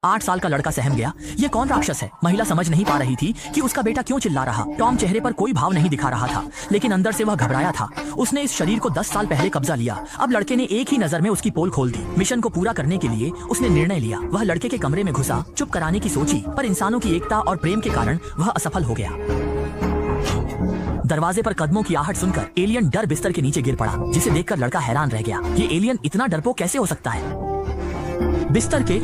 8 साल का लड़का सहम गया। ये कौन राक्षस है? महिला समझ नहीं पा रही थी कि उसका बेटा क्यों चिल्ला रहा। टॉम चेहरे पर कोई भाव नहीं दिखा रहा था, लेकिन अंदर से वह घबराया था। उसने इस शरीर को 10 साल पहले कब्जा लिया। अब लड़के ने एक ही नजर में उसकी पोल खोल दी। मिशन को पूरा करने के लिए उसने निर्णय लिया। वह लड़के के कमरे में घुसा, चुप कराने की सोची, पर इंसानों की एकता और प्रेम के कारण वह असफल हो गया। दरवाजे पर कदमों की आहट सुनकर एलियन डर बिस्तर के नीचे गिर पड़ा, जिसे देखकर लड़का हैरान रह गया। ये एलियन इतना डरपोक कैसे हो सकता है? बिस्तर के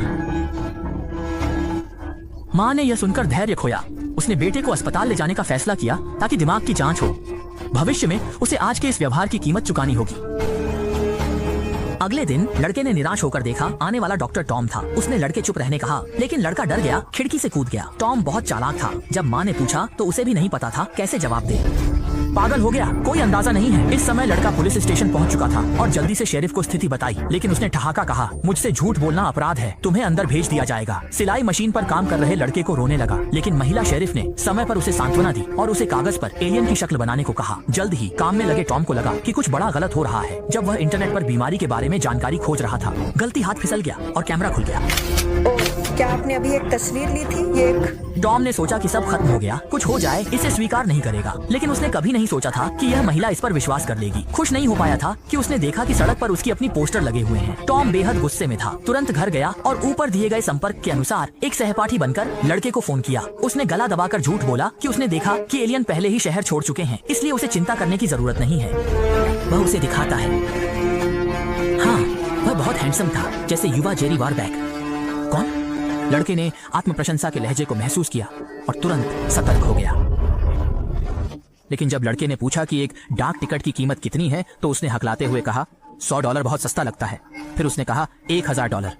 माँ ने यह सुनकर धैर्य खोया। उसने बेटे को अस्पताल ले जाने का फैसला किया ताकि दिमाग की जांच हो। भविष्य में उसे आज के इस व्यवहार की कीमत चुकानी होगी। अगले दिन लड़के ने निराश होकर देखा आने वाला डॉक्टर टॉम था। उसने लड़के चुप रहने कहा, लेकिन लड़का डर गया, खिड़की से कूद गया। टॉम बहुत चालाक था। जब माँ ने पूछा तो उसे भी नहीं पता था कैसे जवाब दे। पागल हो गया, कोई अंदाजा नहीं है। इस समय लड़का पुलिस स्टेशन पहुंच चुका था और जल्दी से शेरिफ को स्थिति बताई, लेकिन उसने ठहाका कहा, मुझसे झूठ बोलना अपराध है, तुम्हें अंदर भेज दिया जाएगा। सिलाई मशीन पर काम कर रहे लड़के को रोने लगा, लेकिन महिला शेरिफ ने समय पर उसे सांत्वना दी और उसे कागज पर एलियन की शक्ल बनाने को कहा। जल्द ही काम में लगे टॉम को लगा कि कुछ बड़ा गलत हो रहा है। जब वह इंटरनेट पर बीमारी के बारे में जानकारी खोज रहा था, गलती हाथ फिसल गया और कैमरा खुल गया। क्या आपने अभी एक तस्वीर ली थी? ये एक टॉम ने सोचा कि सब खत्म हो गया, कुछ हो जाए इसे स्वीकार नहीं करेगा, लेकिन उसने कभी नहीं सोचा था कि यह महिला इस पर विश्वास कर लेगी। खुश नहीं हो पाया था कि उसने देखा कि सड़क पर उसकी अपनी पोस्टर लगे हुए हैं। टॉम बेहद गुस्से में था। तुरंत घर गया और ऊपर दिए गए संपर्क के अनुसार एक सहपाठी बनकर लड़के को फोन किया। उसने गला दबाकर झूठ बोला कि उसने देखा कि एलियन पहले ही शहर छोड़ चुके हैं, इसलिए उसे चिंता करने की जरूरत नहीं है। वह उसे दिखाता है। हाँ, वह बहुत हैंडसम था, जैसे युवा जेरी वारबैक। कौन? लड़के ने आत्म प्रशंसा के लहजे को महसूस किया और तुरंत सतर्क हो गया। लेकिन जब लड़के ने पूछा कि एक डाक टिकट की कीमत कितनी है, तो उसने हकलाते हुए कहा, $100 बहुत सस्ता लगता है। फिर उसने कहा $1000।